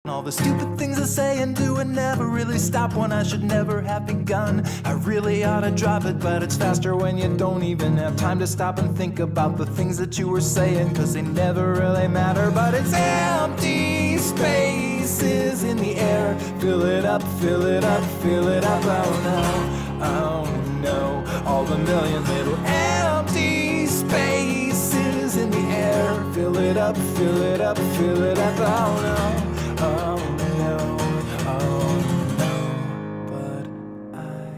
All the stupid things I say and do and never really stop when I should never have begun. I really ought to drop it, but it's faster when you don't even have time to stop and think about the things that you were saying, cause they never really matter. But it's empty spaces in the air. Fill it up, fill it up, fill it up. Oh no, all the million little empty spaces in the air. Fill it up, fill it up, fill it up. Oh no. Oh no, but I...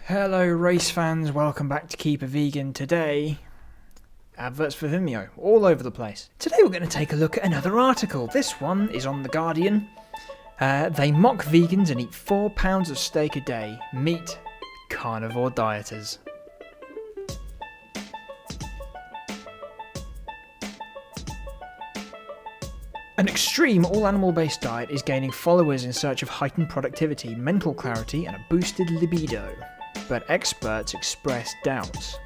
Hello race fans, welcome back to Keep a Vegan. Today, adverts for Vimeo, all over the place. Today we're going to take a look at another article. This one is on The Guardian. They mock vegans and eat 4 pounds of steak a day. Meet carnivore dieters. An extreme all-animal-based diet is gaining followers in search of heightened productivity, mental clarity, and a boosted libido. But experts express doubts.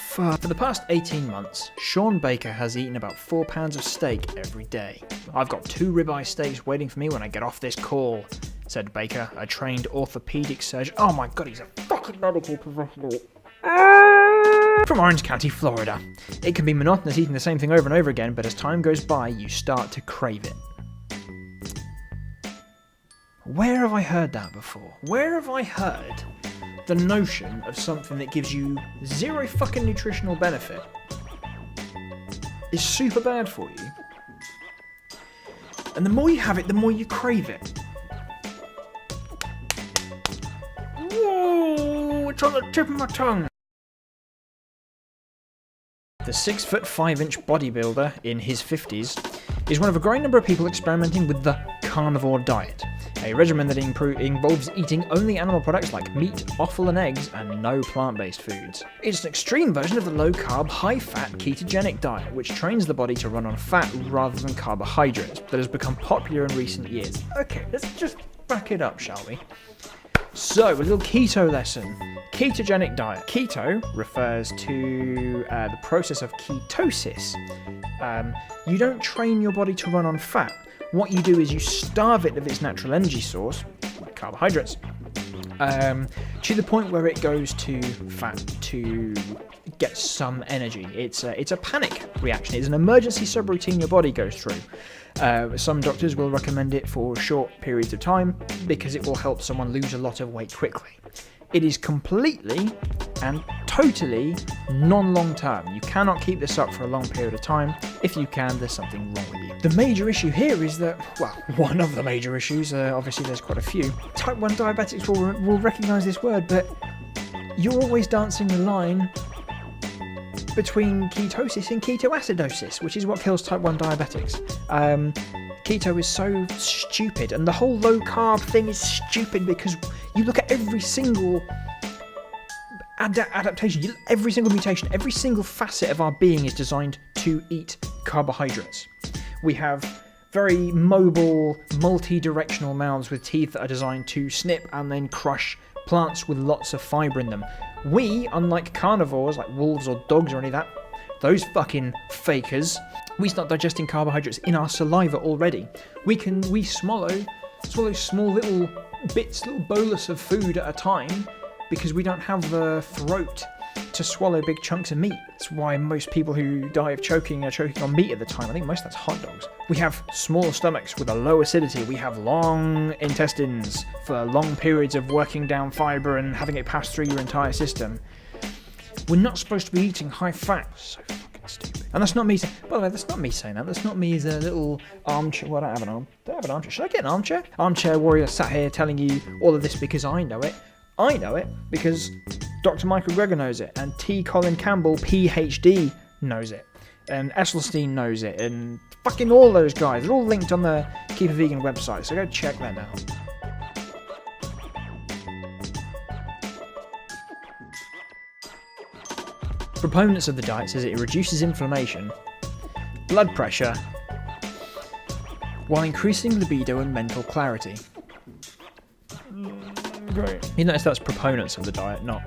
For the past 18 months, Sean Baker has eaten about 4 pounds of steak every day. I've got 2 ribeye steaks waiting for me when I get off this call, said Baker, a trained orthopedic surgeon. Oh my god, he's a fucking medical professional. From Orange County, Florida. It can be monotonous eating the same thing over and over again, but as time goes by, you start to crave it. Where have I heard that before? Where have I heard the notion of something that gives you zero fucking nutritional benefit is super bad for you? And the more you have it, the more you crave it. Whoa, it's on the tip of my tongue. The 6'5" bodybuilder in his 50s is one of a growing number of people experimenting with the carnivore diet, a regimen that involves eating only animal products like meat, offal and eggs, and no plant-based foods. It's an extreme version of the low-carb, high-fat ketogenic diet, which trains the body to run on fat rather than carbohydrates, that has become popular in recent years. Okay, let's just back it up, shall we? So, a little keto lesson. Ketogenic diet. Keto refers to the process of ketosis. You don't train your body to run on fat. What you do is you starve it of its natural energy source, like carbohydrates, to the point where it goes to fat to get some energy. It's a panic reaction. It's an emergency subroutine your body goes through. Some doctors will recommend it for short periods of time because it will help someone lose a lot of weight quickly. It is completely and totally non-long term. You cannot keep this up for a long period of time. If you can, there's something wrong with you. The major issue here is that, well, one of the major issues, obviously there's quite a few. Type 1 diabetics will recognise this word, but you're always dancing the line between ketosis and ketoacidosis, which is what kills type 1 diabetics. Keto is so stupid, and the whole low-carb thing is stupid because you look at every single adaptation, every single mutation, every single facet of our being is designed to eat carbohydrates. We have very mobile, multi-directional mouths with teeth that are designed to snip and then crush plants with lots of fibre in them. We, unlike carnivores like wolves or dogs or any of that, those fucking fakers, we start digesting carbohydrates in our saliva already. We swallow small little bits, little bolus of food at a time because we don't have the throat to swallow big chunks of meat. That's why most people who die of choking are choking on meat at the time. I think most of that's hot dogs. We have small stomachs with a low acidity. We have long intestines for long periods of working down fibre and having it pass through your entire system. We're not supposed to be eating high fat. So fucking stupid. And that's not me saying, by the way, that's not me saying that. That's not me as a little armchair. Well, I don't have an armchair. Should I get an armchair? Armchair warrior sat here telling you all of this because I know it. I know it because Dr. Michael Greger knows it, and T. Colin Campbell, PhD, knows it, and Esselstyn knows it, and fucking all those guys. They're all linked on the Keep a Vegan website, so go check that out. Proponents of the diet says it reduces inflammation, blood pressure, while increasing libido and mental clarity. Great. You notice that's proponents of the diet, not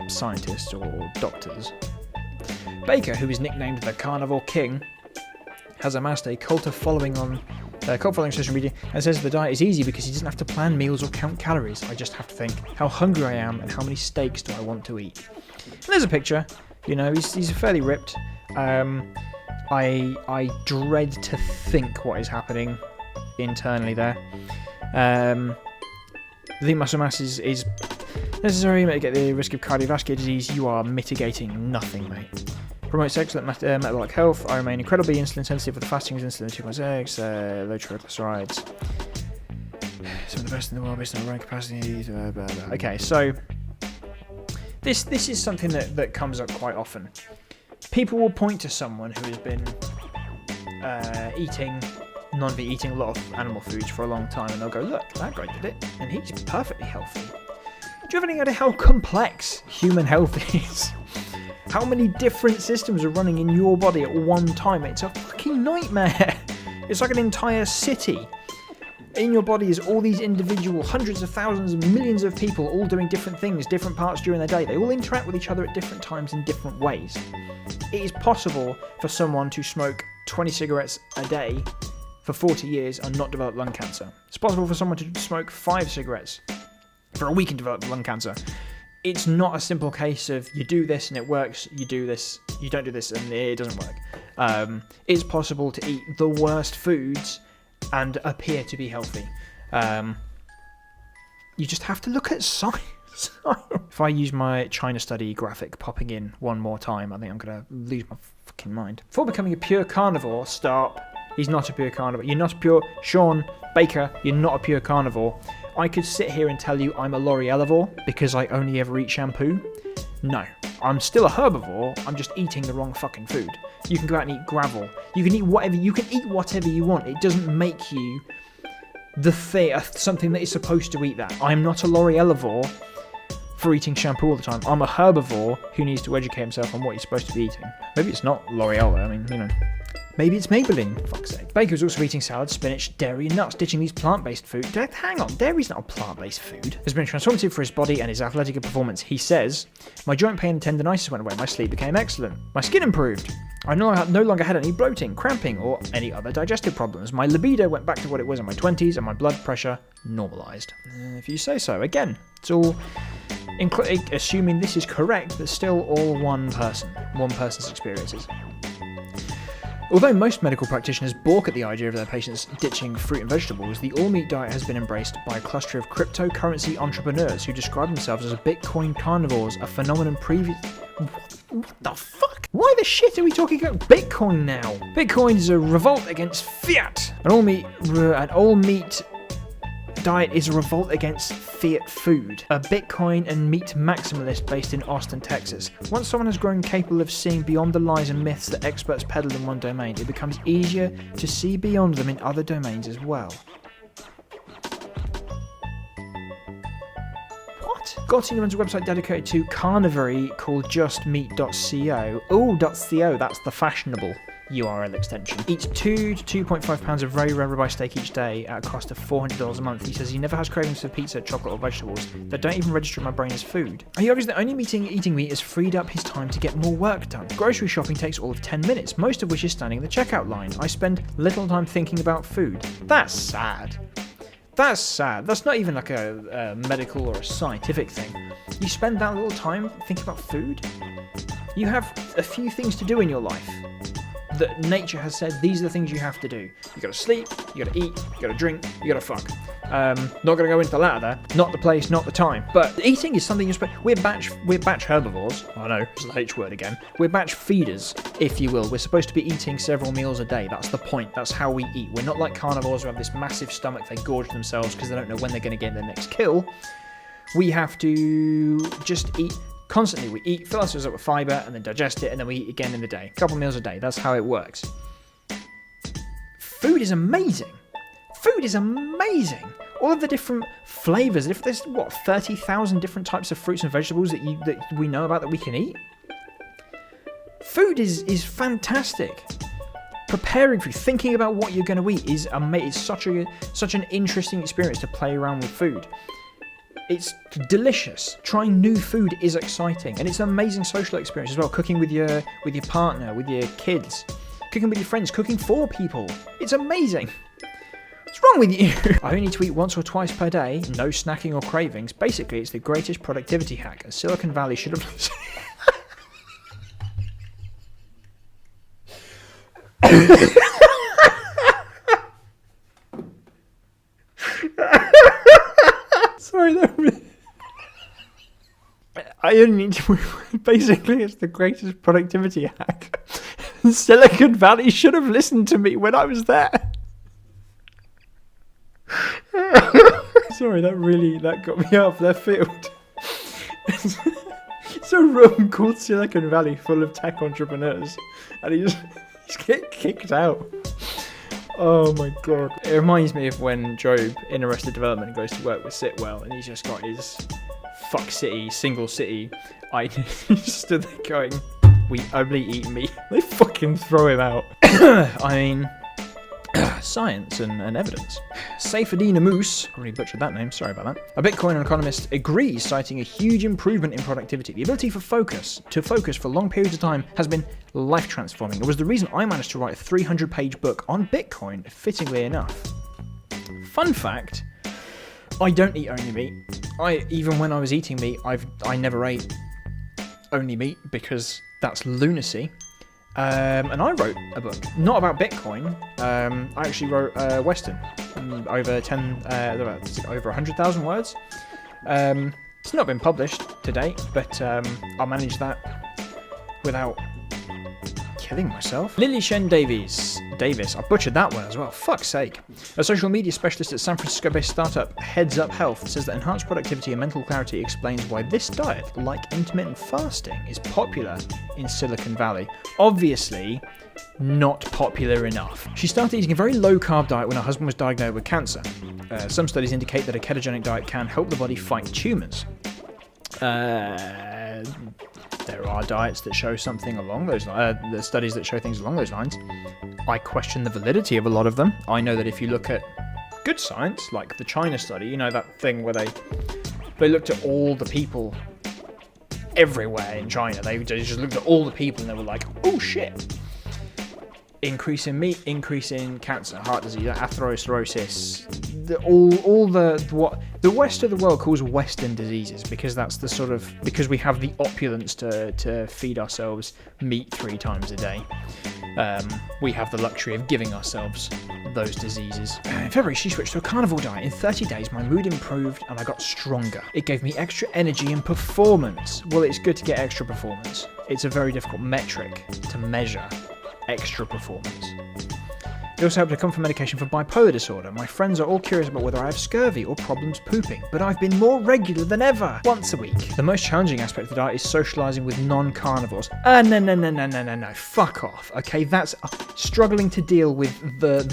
scientists or doctors. Baker, who is nicknamed the Carnivore King, has amassed a cult following on social media and says the diet is easy because he doesn't have to plan meals or count calories. I just have to think how hungry I am and how many steaks do I want to eat. And there's a picture. You know, he's fairly ripped. I dread to think what is happening internally there. The muscle mass is necessary to mitigate the risk of cardiovascular disease. You are mitigating nothing, mate. Promotes excellent metabolic health. I remain incredibly insulin sensitive with the fasting is insulin 2.6, low triglycerides. Some of the best in the world based on our own capacity. Blah, blah, blah. Okay, so this is something that comes up quite often. People will point to someone who has been eating a lot of animal foods for a long time, and they'll go, look, that guy did it, and he's perfectly healthy. Do you have any idea how complex human health is? How many different systems are running in your body at one time? It's a fucking nightmare. It's like an entire city. In your body is all these individual hundreds of thousands of millions of people all doing different things, different parts during their day. They all interact with each other at different times in different ways. It is possible for someone to smoke 20 cigarettes a day for 40 years and not develop lung cancer. It's possible for someone to smoke 5 cigarettes for a week and develop lung cancer. It's not a simple case of you do this and it works, you do this, you don't do this and it doesn't work. It's possible to eat the worst foods and appear to be healthy. You just have to look at science. If I use my China study graphic popping in one more time, I think I'm going to lose my fucking mind. Before becoming a pure carnivore, stop. He's not a pure carnivore. You're not a pure... Sean Baker, you're not a pure carnivore. I could sit here and tell you I'm a L'Orealivore because I only ever eat shampoo. No. I'm still a herbivore, I'm just eating the wrong fucking food. You can go out and eat gravel. You can eat whatever you want. It doesn't make you something that is supposed to eat that. I'm not a L'Orealivore for eating shampoo all the time. I'm a herbivore who needs to educate himself on what he's supposed to be eating. Maybe it's not L'Oreal, I mean, you know. Maybe it's Maybelline, for fuck's sake. Baker was also eating salad, spinach, dairy, and nuts, ditching these plant-based food. Hang on, dairy's not a plant-based food. Has been transformative for his body and his athletic performance. He says, my joint pain and tendonitis went away, my sleep became excellent, my skin improved. I no longer had any bloating, cramping, or any other digestive problems. My libido went back to what it was in my 20s, and my blood pressure normalised. If you say so. Again, it's all... assuming this is correct, but still all one person's experiences. Although most medical practitioners balk at the idea of their patients ditching fruit and vegetables, the all-meat diet has been embraced by a cluster of cryptocurrency entrepreneurs who describe themselves as Bitcoin carnivores, a phenomenon previous... What the fuck? Why the shit are we talking about Bitcoin now? Bitcoin is a revolt against fiat. An all-meat diet is a revolt against fiat food. A Bitcoin and meat maximalist based in Austin, Texas. Once someone has grown capable of seeing beyond the lies and myths that experts peddle in one domain, it becomes easier to see beyond them in other domains as well. What? Gotti runs a website dedicated to carnivory called justmeat.co. Oh, .co, that's the fashionable URL extension. Eats 2 to 2.5 pounds of very rare ribeye steak each day at a cost of $400 a month. He says he never has cravings for pizza, chocolate or vegetables that don't even register in my brain as food. He argues that only eating meat has freed up his time to get more work done. Grocery shopping takes all of 10 minutes, most of which is standing in the checkout line. I spend little time thinking about food. That's sad. That's sad. That's not even like a medical or a scientific thing. You spend that little time thinking about food? You have a few things to do in your life that nature has said these are the things you have to do. You gotta sleep, you gotta eat, you gotta drink, you gotta fuck. Not gonna go into the latter there. Not the place, not the time. But eating is something we're batch herbivores. I know, it's the H word again. We're batch feeders, if you will. We're supposed to be eating several meals a day. That's the point. That's how we eat. We're not like carnivores who have this massive stomach. They gorge themselves because they don't know when they're gonna get their next kill. We have to just eat constantly. We eat, fill ourselves up with fibre, and then digest it, and then we eat again in the day. A couple meals a day. That's how it works. Food is amazing. Food is amazing. All of the different flavours. There's, 30,000 different types of fruits and vegetables that we know about that we can eat? Food is fantastic. Preparing food, thinking about what you're going to eat is it's such an interesting experience to play around with food. It's delicious. Trying new food is exciting, and it's an amazing social experience as well. Cooking with your partner, with your kids, cooking with your friends, cooking for people. It's amazing. What's wrong with you? I only need to eat once or twice per day, no snacking or cravings. Basically, it's the greatest productivity hack, and Silicon Valley should have... Sorry, I only need to... Basically, it's the greatest productivity hack. Silicon Valley should have listened to me when I was there. Sorry, that got me out of left field. It's a room called Silicon Valley full of tech entrepreneurs, and he's getting kicked out. Oh my god. It reminds me of when Job in Arrested Development goes to work with Sitwell, and he's just got his fuck city, single city ID. He's stood there going, "We only eat meat." They fucking throw him out. I mean... science and evidence. Seyfedina Moose, already butchered that name, sorry about that. A Bitcoin economist agrees, citing a huge improvement in productivity. The ability to focus for long periods of time has been life transforming. It was the reason I managed to write a 300-page book on Bitcoin, fittingly enough. Fun fact, I don't eat only meat. Even when I was eating meat, I never ate only meat because that's lunacy. And I wrote a book, not about Bitcoin. I actually wrote Western, over 100,000 words. It's not been published to date, but I managed that without killing myself. Lily Shen Davis, I butchered that one as well, fuck's sake. A social media specialist at San Francisco-based startup Heads Up Health says that enhanced productivity and mental clarity explains why this diet, like intermittent fasting, is popular in Silicon Valley. Obviously, not popular enough. She started eating a very low-carb diet when her husband was diagnosed with cancer. Some studies indicate that a ketogenic diet can help the body fight tumours. There are diets that show something along those lines, the studies that show things along those lines. I question the validity of a lot of them. I know that if you look at good science, like the China study, you know, that thing where they looked at all the people everywhere in China. They just looked at all the people and they were like, oh shit. Increase in meat, increase in cancer, heart disease, atherosclerosis, what the rest of the world calls Western diseases, because that's because we have the opulence to feed ourselves meat 3 times a day. We have the luxury of giving ourselves those diseases. In February, she switched to a carnivore diet. In 30 days, my mood improved and I got stronger. It gave me extra energy and performance. Well, it's good to get extra performance. It's a very difficult metric to measure extra performance. It also helped to come from medication for bipolar disorder. My friends are all curious about whether I have scurvy or problems pooping, but I've been more regular than ever, once a week. The most challenging aspect of the diet is socialising with non-carnivores. No, fuck off, okay? That's struggling to deal with the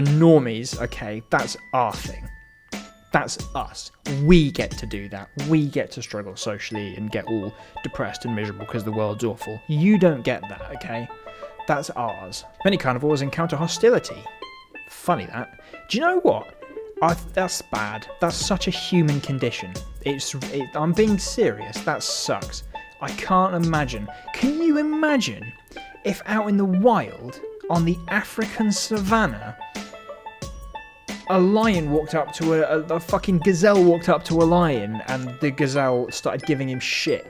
normies, okay? That's our thing. That's us. We get to do that. We get to struggle socially and get all depressed and miserable because the world's awful. You don't get that, okay? That's ours. Many carnivores encounter hostility. Funny that. Do you know what? That's bad. That's such a human condition. I'm being serious. That sucks. I can't imagine. Can you imagine if out in the wild, on the African savannah, a lion walked up to a fucking gazelle walked up to a lion and the gazelle started giving him shit?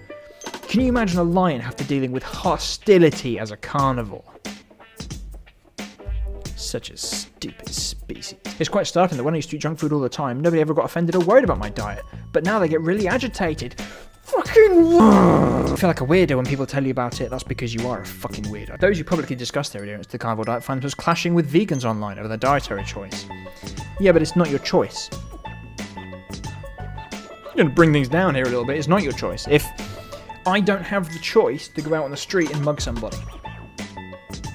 Can you imagine a lion after dealing with hostility as a carnivore? Such a stupid species. It's quite startling that when I used to eat junk food all the time, nobody ever got offended or worried about my diet. But now they get really agitated. Fucking I feel like a weirdo when people tell you about it. That's because you are a fucking weirdo. Those who publicly discuss their adherence to the carnivore diet find themselves clashing with vegans online over their dietary choice. Yeah, but it's not your choice. I'm going to bring things down here a little bit. It's not your choice. If I don't have the choice to go out on the street and mug somebody,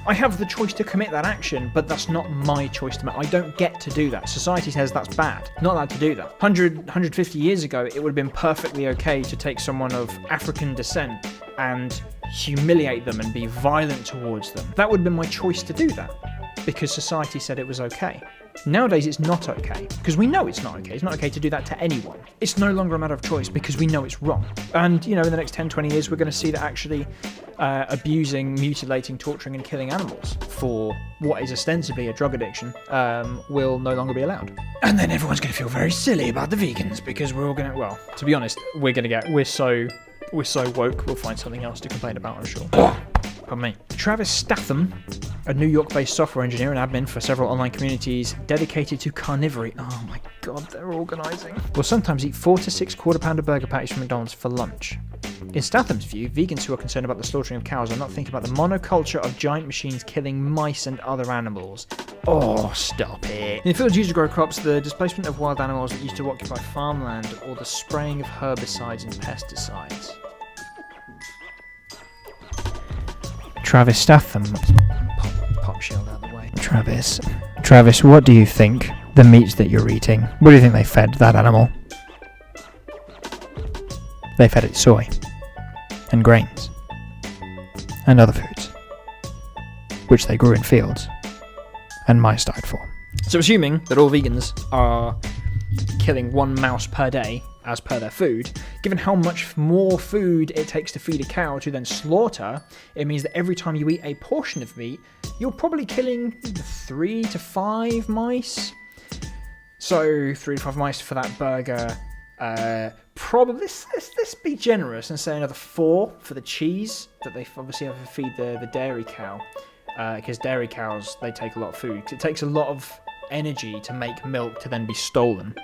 I have the choice to commit that action, but that's not my choice to make. I don't get to do that. Society says that's bad. Not allowed to do that. 150 years ago, it would have been perfectly okay to take someone of African descent and humiliate them and be violent towards them. That would have been my choice to do that. because society said it was okay. Nowadays it's not okay, because we know it's not okay. It's not okay to do that to anyone. It's no longer a matter of choice because we know it's wrong. And, in the next 10, 20 years, we're going to see that actually abusing, mutilating, torturing and killing animals for what is ostensibly a drug addiction will no longer be allowed. And then everyone's going to feel very silly about the vegans because we're all going to, well, to be honest, we're so woke, we'll find something else to complain about, I'm sure. Pardon me. Travis Statham, a New York-based software engineer and admin for several online communities dedicated to carnivory. Oh my god, they're organising. Will sometimes eat 4 to 6 quarter-pounder burger patties from McDonald's for lunch. In Statham's view, vegans who are concerned about the slaughtering of cows are not thinking about the monoculture of giant machines killing mice and other animals. Oh, stop it. In the fields used to grow crops, the displacement of wild animals that used to occupy farmland, or the spraying of herbicides and pesticides. Travis Statham. Pop shield out of the way. Travis, what do you think the meats that you're eating, what do you think they fed that animal? They fed it soy and grains and other foods, which they grew in fields and mice died for. So assuming that all vegans are killing 1 mouse per day as per their food, given how much more food it takes to feed a cow to then slaughter, it means that every time you eat a portion of meat, you're probably killing 3 to 5 mice. So 3 to 5 mice for that burger. Probably let's be generous and say another 4 for the cheese that they obviously have to feed the dairy cow, because dairy cows, they take a lot of food. It takes a lot of energy to make milk to then be stolen.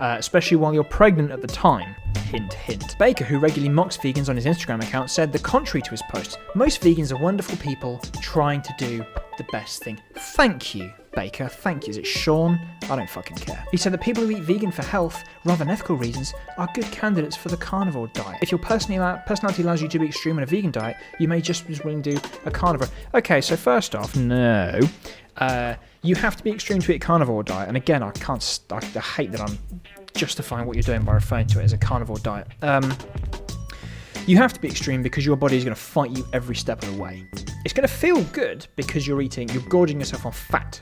Especially while you're pregnant at the time. Hint, hint. Baker, who regularly mocks vegans on his Instagram account, said the contrary to his post. Most vegans are wonderful people trying to do the best thing. Thank you, Baker. Thank you. Is it Sean? I don't fucking care. He said that people who eat vegan for health rather than ethical reasons are good candidates for the carnivore diet. If your personality allows you to be extreme on a vegan diet, you may just as willing to do a carnivore. Okay, so first off, no. You have to be extreme to eat a carnivore diet, and again, I hate that I'm justifying what you're doing by referring to it as a carnivore diet. You have to be extreme because your body is going to fight you every step of the way. It's going to feel good because you're gorging yourself on fat.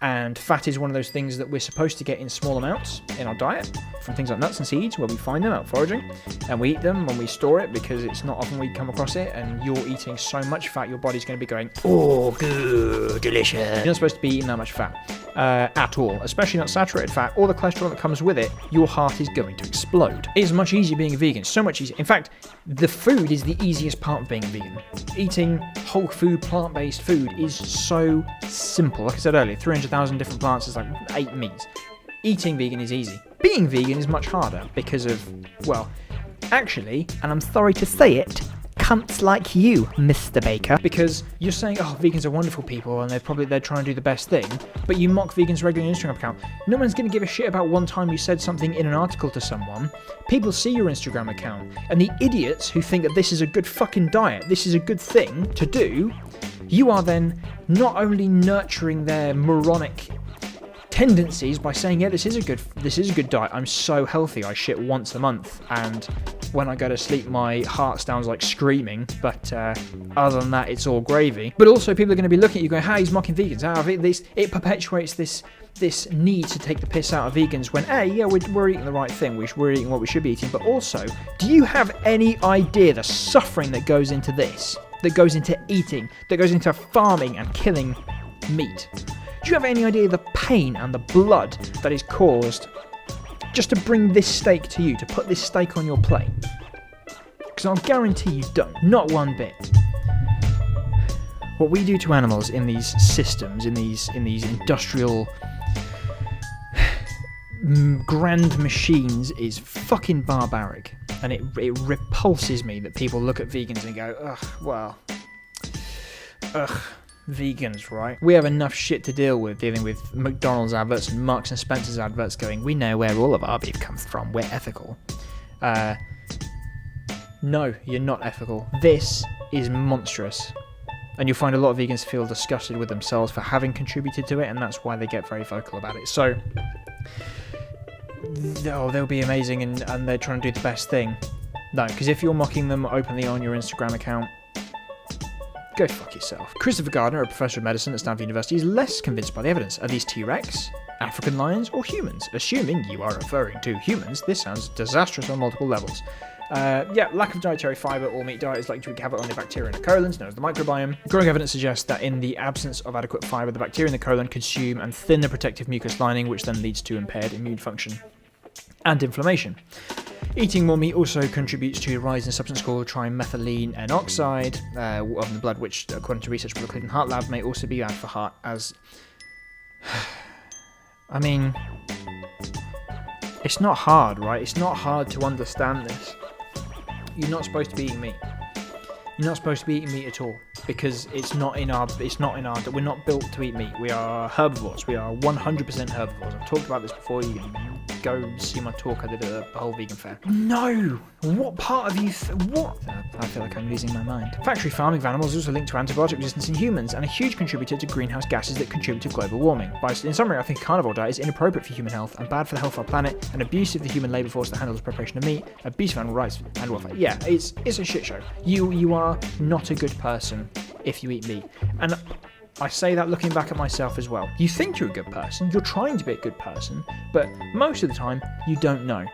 And fat is one of those things that we're supposed to get in small amounts in our diet, from things like nuts and seeds, where we find them out foraging, and we eat them when we store it because it's not often we come across it, and you're eating so much fat, your body's going to be going, oh, good, delicious. You're not supposed to be eating that much fat at all, especially not saturated fat, or the cholesterol that comes with it. Your heart is going to explode. It is much easier being a vegan, so much easier. In fact, the food is the easiest part of being a vegan. Eating whole food, plant-based food is so simple. Like I said earlier, 300,000 different plants is like 8 meats. Eating vegan is easy. Being vegan is much harder because of, well, actually, and I'm sorry to say it, cunts like you, Mr. Baker. Because you're saying, oh, vegans are wonderful people and they're trying to do the best thing, but you mock vegans regularly on your Instagram account. No one's going to give a shit about one time you said something in an article to someone. People see your Instagram account, and the idiots who think that this is a good fucking diet, this is a good thing to do, you are then not only nurturing their moronic tendencies by saying, yeah, this is a good diet. I'm so healthy. I shit once a month, and when I go to sleep, my heart sounds like screaming. But other than that, it's all gravy. But also, people are going to be looking at you, going, "How he's mocking vegans? It perpetuates this need to take the piss out of vegans when we're eating the right thing. We're eating what we should be eating. But also, do you have any idea the suffering that goes into this? That goes into eating? That goes into farming and killing meat? Do you have any idea the pain and the blood that is caused just to bring this steak to you, to put this steak on your plate? Because I'll guarantee you don't. Not one bit. What we do to animals in these systems, in these industrial grand machines, is fucking barbaric. And it repulses me that people look at vegans and go, vegans, right? We have enough shit to deal with dealing with McDonald's adverts and Marks and Spencer's adverts going, we know where all of our beef comes from, we're ethical. No, you're not ethical. This is monstrous. And you'll find a lot of vegans feel disgusted with themselves for having contributed to it, and that's why they get very vocal about it. So, they'll be amazing and they're trying to do the best thing. No, because if you're mocking them openly on your Instagram account, Go fuck yourself. Christopher Gardner, a professor of medicine at Stanford University, is less convinced by the evidence. Are these T-Rex, African lions, or humans? Assuming you are referring to humans, this sounds disastrous on multiple levels. Lack of dietary fibre or meat diet is likely to wreak havoc on the bacteria in the colons, known as the microbiome. Growing evidence suggests that in the absence of adequate fibre, the bacteria in the colon consume and thin the protective mucous lining, which then leads to impaired immune function and inflammation. Eating more meat also contributes to a rise in a substance called trimethylene N oxide of the blood, which, according to research from the Cleveland Heart Lab, may also be bad for heart as... I mean... It's not hard, right? It's not hard to understand this. You're not supposed to be eating meat. You're not supposed to be eating meat at all, because we're not built to eat meat. We are herbivores. We are 100% herbivores. I've talked about this before. You can go see my talk I did at the whole vegan fair. No! What part of you... what? I feel like I'm losing my mind. Factory farming of animals is also linked to antibiotic resistance in humans, and a huge contributor to greenhouse gases that contribute to global warming. In summary, I think a carnivore diet is inappropriate for human health and bad for the health of our planet, and abusive of the human labour force that handles the preparation of meat, abusive of animal rights and welfare. Yeah, it's a shit show. You are not a good person if you eat meat. And I say that looking back at myself as well. You think you're a good person, you're trying to be a good person, but most of the time, you don't know.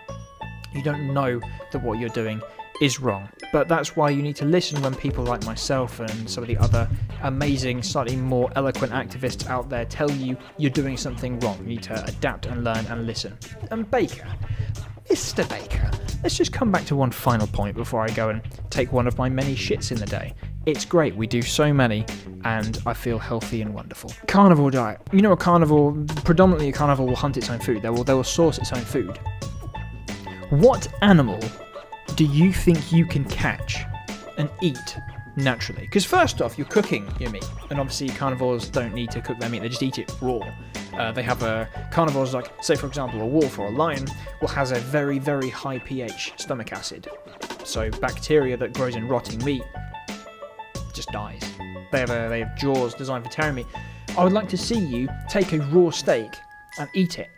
You don't know that what you're doing is wrong. But that's why you need to listen when people like myself and some of the other amazing, slightly more eloquent activists out there tell you you're doing something wrong. You need to adapt and learn and listen. And Baker, Mr. Baker, let's just come back to one final point before I go and take one of my many shits in the day. It's great, we do so many, and I feel healthy and wonderful. Carnivore diet. You know, predominantly a carnivore will hunt its own food. They will source its own food. What animal do you think you can catch and eat naturally? Because first off, you're cooking your meat, and obviously carnivores don't need to cook their meat, they just eat it raw. They have carnivores like, say for example, a wolf or a lion has a very, very high pH stomach acid. So bacteria that grows in rotting meat just dies. They have jaws designed for tearing meat. I would like to see you take a raw steak and eat it.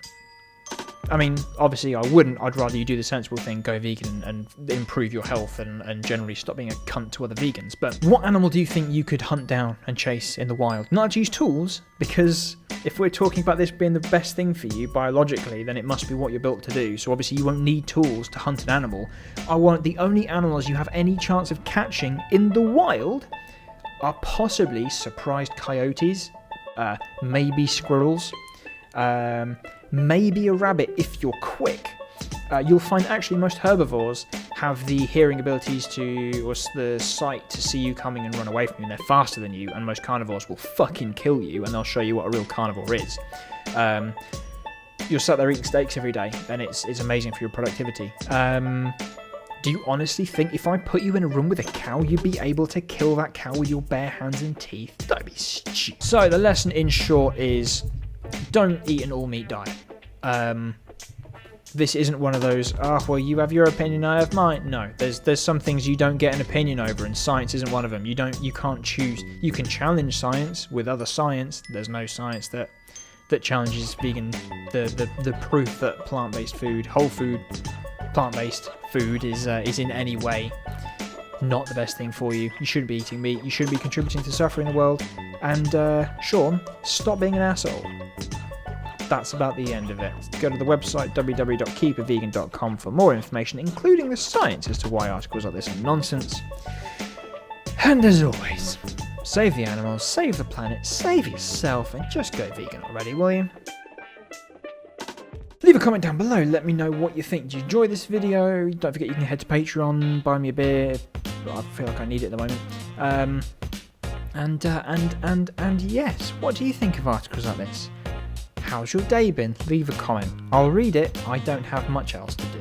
I mean, obviously I wouldn't. I'd rather you do the sensible thing, go vegan and improve your health and generally stop being a cunt to other vegans. But what animal do you think you could hunt down and chase in the wild? Not to use tools, because if we're talking about this being the best thing for you biologically, then it must be what you're built to do. So obviously you won't need tools to hunt an animal. I want the only animals you have any chance of catching in the wild are possibly surprised coyotes, maybe squirrels, maybe a rabbit if you're quick. You'll find actually most herbivores have the hearing abilities or the sight to see you coming and run away from you, and they're faster than you, and most carnivores will fucking kill you, and they'll show you what a real carnivore is. You're sat there eating steaks every day, and it's amazing for your productivity. Do you honestly think if I put you in a room with a cow, you'd be able to kill that cow with your bare hands and teeth? Don't be stupid. So the lesson in short is, don't eat an all-meat diet. This isn't one of those, well, you have your opinion, I have mine. No, there's some things you don't get an opinion over, and science isn't one of them. You can't choose. You can challenge science with other science. There's no science that challenges vegan, the proof that plant-based food, whole food, plant-based food is in any way not the best thing for you. You shouldn't be eating meat. You shouldn't be contributing to suffering in the world. And Sean, stop being an asshole. That's about the end of it. Go to the website www.keepavegan.com for more information, including the science as to why articles like this are nonsense. And as always, save the animals, save the planet, save yourself, and just go vegan already, will you? Leave a comment down below, let me know what you think. Did you enjoy this video? Don't forget you can head to Patreon, buy me a beer. I feel like I need it at the moment. And yes, what do you think of articles like this? How's your day been? Leave a comment. I'll read it. I don't have much else to do.